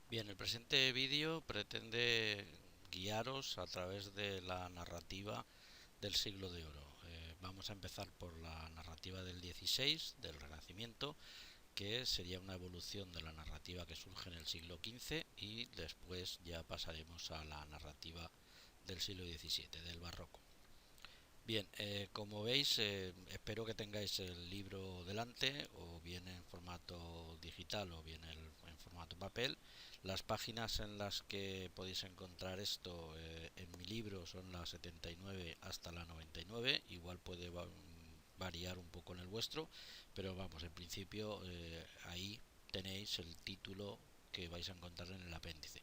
Bien, el presente vídeo pretende guiaros a través de la narrativa del siglo de oro. Vamos a empezar por la narrativa del 16, del Renacimiento, que sería una evolución de la narrativa que surge en el siglo XV, y después ya pasaremos a la narrativa del siglo XVII, del Barroco. Bien, como veis, espero que tengáis el libro delante, o bien en formato digital o bien en formato papel. Las páginas en las que podéis encontrar esto en mi libro son las 79 hasta la 99. Igual puede variar un poco en el vuestro, pero vamos, en principio ahí tenéis el título que vais a encontrar en el apéndice.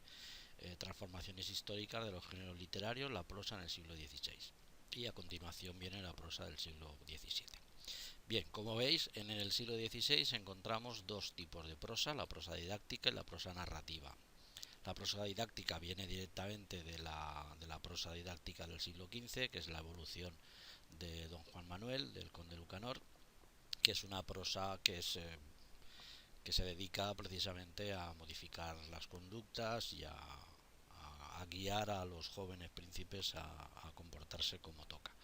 Transformaciones históricas de los géneros literarios, la prosa en el siglo XVI. Y a continuación viene la prosa del siglo XVII. Bien, como veis, en el siglo XVI encontramos dos tipos de prosa, la prosa didáctica y la prosa narrativa. La prosa didáctica viene directamente de la prosa didáctica del siglo XV, que es la evolución de don Juan Manuel, del conde Lucanor, que es una prosa que se dedica precisamente a modificar las conductas y a guiar a los jóvenes príncipes a comportarse como toca.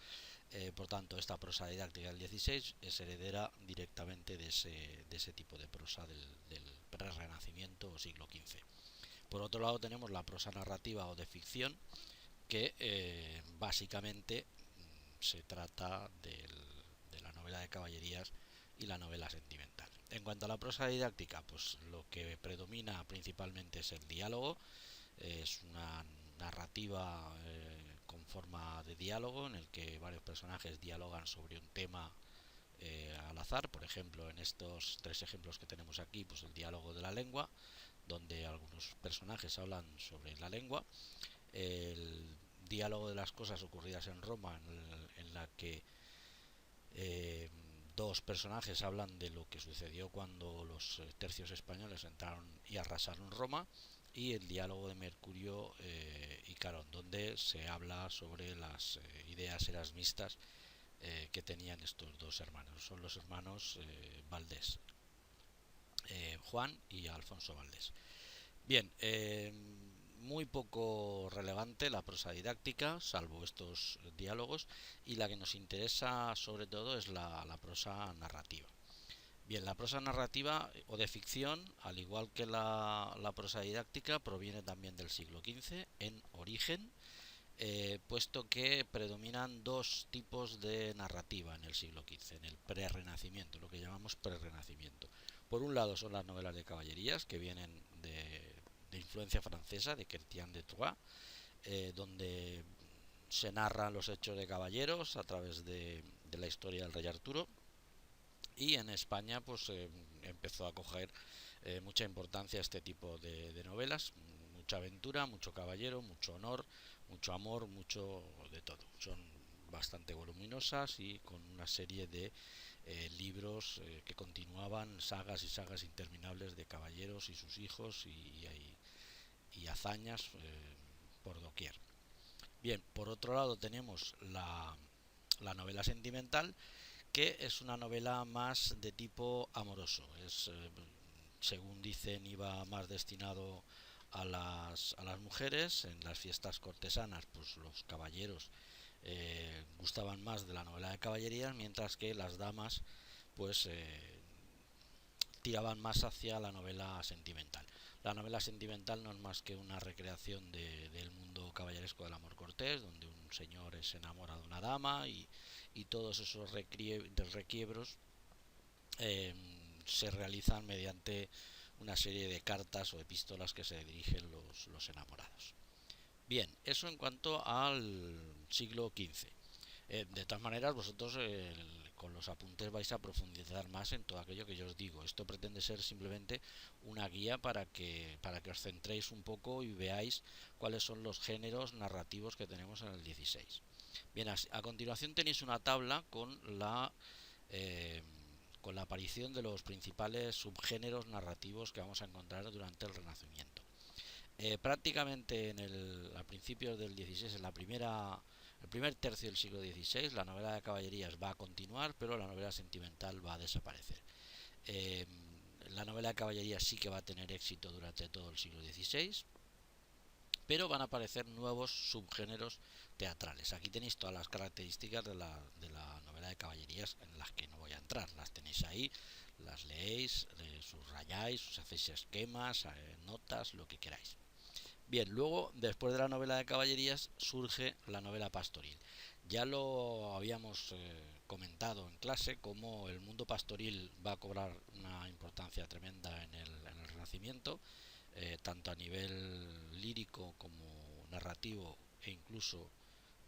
Por tanto, esta prosa didáctica del 16 es heredera directamente de ese tipo de prosa del pre-renacimiento o siglo XV. Por otro lado, tenemos la prosa narrativa o de ficción, que básicamente se trata de la novela de caballerías y la novela sentimental. En cuanto a la prosa didáctica, pues lo que predomina principalmente es el diálogo. Es una narrativa con forma de diálogo en el que varios personajes dialogan sobre un tema al azar. Por ejemplo, en estos tres ejemplos que tenemos aquí, pues el diálogo de la lengua, donde algunos personajes hablan sobre la lengua. El diálogo de las cosas ocurridas en Roma, en la que eh, dos personajes hablan de lo que sucedió cuando los tercios españoles entraron y arrasaron Roma, y el diálogo de Mercurio y Carón, donde se habla sobre las ideas erasmistas que tenían estos dos hermanos. Son los hermanos Valdés, Juan y Alfonso Valdés. Bien, muy poco relevante la prosa didáctica, salvo estos diálogos, y la que nos interesa sobre todo es la prosa narrativa. Bien, la prosa narrativa o de ficción, al igual que la prosa didáctica, proviene también del siglo XV en origen, puesto que predominan dos tipos de narrativa en el siglo XV, en el prerrenacimiento, lo que llamamos prerrenacimiento. Por un lado son las novelas de caballerías, que vienen de influencia francesa, de Chrétien de Troyes, donde se narran los hechos de caballeros a través de la historia del rey Arturo. Y en España pues empezó a coger mucha importancia este tipo de novelas, mucha aventura, mucho caballero, mucho honor, mucho amor, mucho de todo. Son bastante voluminosas y con una serie de libros que continuaban, sagas y sagas interminables de caballeros y sus hijos y hazañas por doquier. Bien, por otro lado tenemos la novela sentimental, que es una novela más de tipo amoroso. Según dicen, iba más destinado a las mujeres. En las fiestas cortesanas, pues los caballeros gustaban más de la novela de caballerías, mientras que las damas pues tiraban más hacia la novela sentimental. La novela sentimental no es más que una recreación del mundo caballeresco del amor cortés, donde un señor se enamora de una dama y todos esos requiebros eh, se realizan mediante una serie de cartas o epístolas que se dirigen los enamorados. Bien, eso en cuanto al siglo XV. De todas maneras, vosotros con los apuntes vais a profundizar más en todo aquello que yo os digo. Esto pretende ser simplemente una guía para que os centréis un poco y veáis cuáles son los géneros narrativos que tenemos en el 16. Bien, a continuación tenéis una tabla eh, con la aparición de los principales subgéneros narrativos que vamos a encontrar durante el Renacimiento. Prácticamente a principios del 16, el primer tercio del siglo XVI, la novela de caballerías va a continuar, pero la novela sentimental va a desaparecer. Eh, La novela de caballería sí que va a tener éxito durante todo el siglo XVI, pero van a aparecer nuevos subgéneros teatrales. Aquí tenéis todas las características de la novela de caballerías, en las que no voy a entrar. Las tenéis ahí, las leéis, subrayáis, os hacéis esquemas, notas, lo que queráis. Bien, luego, después de la novela de caballerías, surge la novela pastoril. Ya lo habíamos comentado en clase, cómo el mundo pastoril va a cobrar una importancia tremenda en el Renacimiento, tanto a nivel lírico como narrativo e incluso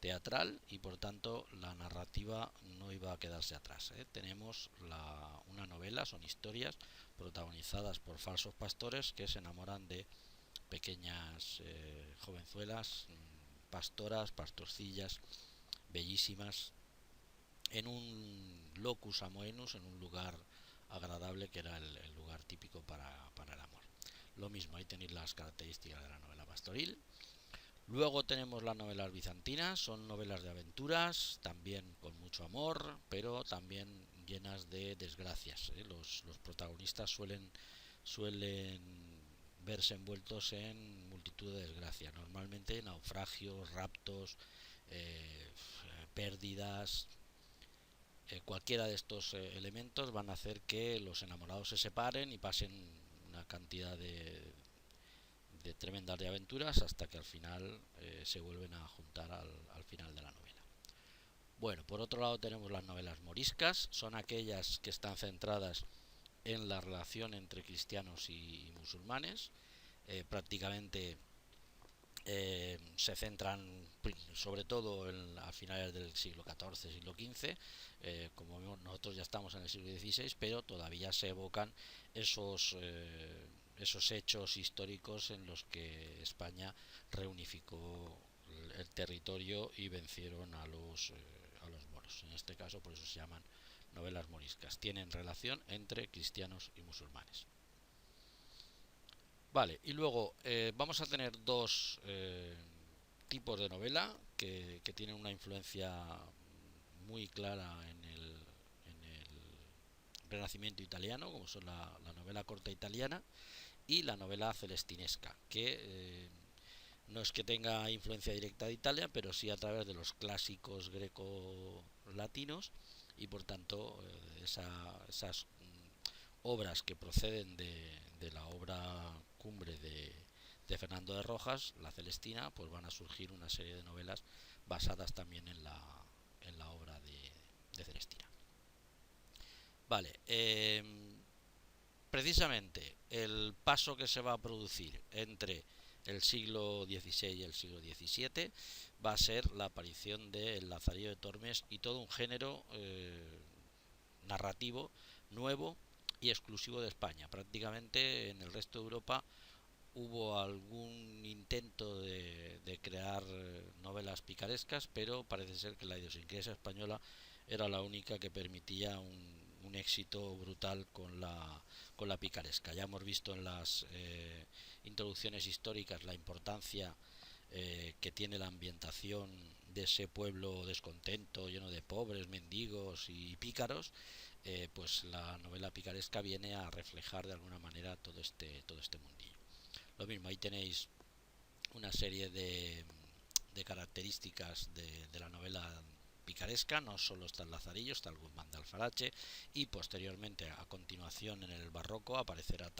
teatral, y por tanto la narrativa no iba a quedarse atrás. Tenemos una novela, son historias protagonizadas por falsos pastores que se enamoran de pequeñas jovenzuelas, pastoras, pastorcillas, bellísimas, en un locus amoenus, en un lugar agradable que era el lugar típico para el amor. Lo mismo, ahí tenéis las características de la novela pastoril. Luego tenemos las novelas bizantinas, son novelas de aventuras, también con mucho amor, pero también llenas de desgracias. Los protagonistas suelen verse envueltos en multitud de desgracias, normalmente naufragios, raptos, pérdidas. Cualquiera de estos elementos van a hacer que los enamorados se separen y pasen una cantidad de tremendas de aventuras hasta que al final se vuelven a juntar al final de la novela. Bueno, por otro lado tenemos las novelas moriscas, son aquellas que están centradas en la relación entre cristianos y musulmanes. Prácticamente se centran sobre todo a finales del siglo XIV, siglo XV. Como vemos, nosotros ya estamos en el siglo XVI, pero todavía se evocan esos hechos históricos en los que España reunificó el territorio y vencieron a los moros. En este caso, por eso se llaman novelas moriscas. Tienen relación entre cristianos y musulmanes. Vale, y luego vamos a tener dos tipos de novela que tienen una influencia muy clara en el Renacimiento italiano, como son la novela corta italiana y la novela celestinesca, que no es que tenga influencia directa de Italia, pero sí a través de los clásicos greco-latinos, y por tanto esas obras que proceden de la obra cumbre de Fernando de Rojas, la Celestina, pues van a surgir una serie de novelas basadas también en la obra de Celestina. Vale, precisamente el paso que se va a producir entre el siglo XVI y el siglo XVII va a ser la aparición del Lazarillo de Tormes y todo un género narrativo nuevo y exclusivo de España. Prácticamente en el resto de Europa hubo algún intento de crear novelas picarescas, pero parece ser que la idiosincrasia española era la única que permitía un éxito brutal con la picaresca. Ya hemos visto en las introducciones históricas la importancia que tiene la ambientación de ese pueblo descontento, lleno de pobres, mendigos y pícaros. Pues la novela picaresca viene a reflejar de alguna manera todo este mundillo. Lo mismo, ahí tenéis una serie de características de la novela picaresca. No solo está el Lazarillo, está el Guzmán de Alfarache, y posteriormente, a continuación, en el barroco aparecerán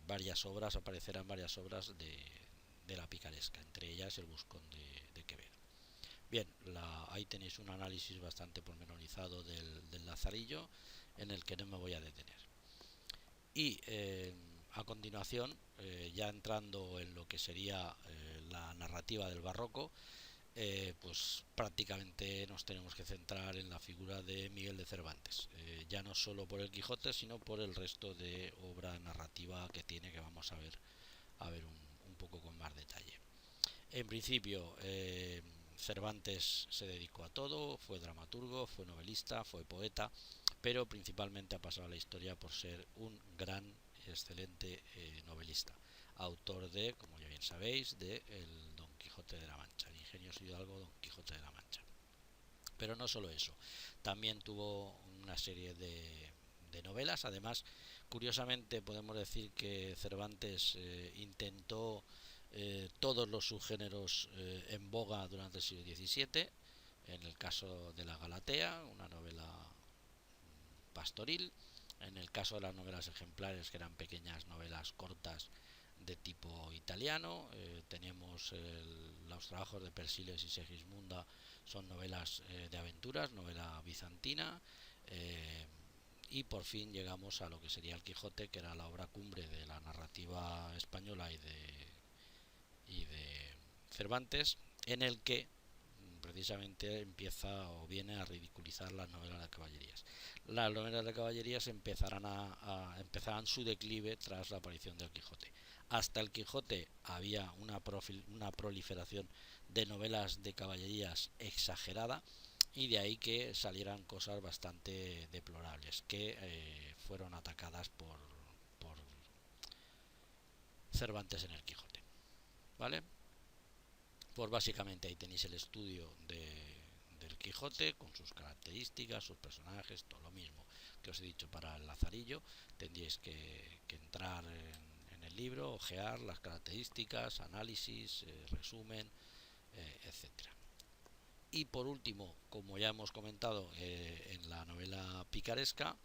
varias obras de la picaresca, entre ellas el Buscón de Quevedo. Bien, ahí tenéis un análisis bastante pormenorizado del Lazarillo, en el que no me voy a detener. Y a continuación, ya entrando en lo que sería la narrativa del barroco, pues prácticamente nos tenemos que centrar en la figura de Miguel de Cervantes, ya no solo por el Quijote, sino por el resto de obra narrativa que tiene, que vamos a ver un poco con más detalle. En principio, Cervantes se dedicó a todo, fue dramaturgo, fue novelista, fue poeta, pero principalmente ha pasado a la historia por ser un gran, excelente novelista, autor de, como ya bien sabéis, de el Don Quijote de la Mancha, el ingenioso hidalgo Don Quijote de la Mancha. Pero no solo eso, también tuvo una serie de novelas. Además, Curiosamente podemos decir que Cervantes intentó todos los subgéneros en boga durante el siglo XVII. En el caso de la Galatea, una novela pastoril. En el caso de las novelas ejemplares, que eran pequeñas novelas cortas de tipo italiano, teníamos los trabajos de Persiles y Segismunda, son novelas de aventuras, novela bizantina. Y por fin llegamos a lo que sería el Quijote, que era la obra cumbre de la narrativa española y de Cervantes, en el que precisamente empieza o viene a ridiculizar las novelas de caballerías. Las novelas de caballerías empezarán su declive tras la aparición del Quijote. Hasta el Quijote había una proliferación de novelas de caballerías exagerada, y de ahí que salieran cosas bastante deplorables que fueron atacadas por Cervantes en el Quijote. ¿Vale? Pues básicamente ahí tenéis el estudio del Quijote con sus características, sus personajes, todo lo mismo que os he dicho para el Lazarillo. Tendríais que entrar en el libro, ojear las características, análisis, resumen, etcétera. Y por último, como ya hemos comentado, en la novela picaresca,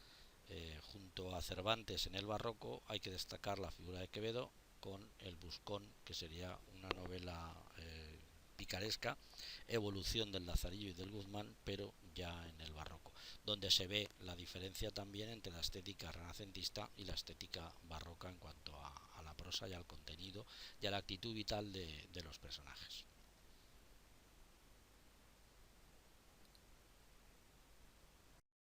junto a Cervantes en el barroco, hay que destacar la figura de Quevedo con El Buscón, que sería una novela picaresca, evolución del Lazarillo y del Guzmán, pero ya en el barroco, donde se ve la diferencia también entre la estética renacentista y la estética barroca en cuanto a la prosa y al contenido y a la actitud vital de los personajes.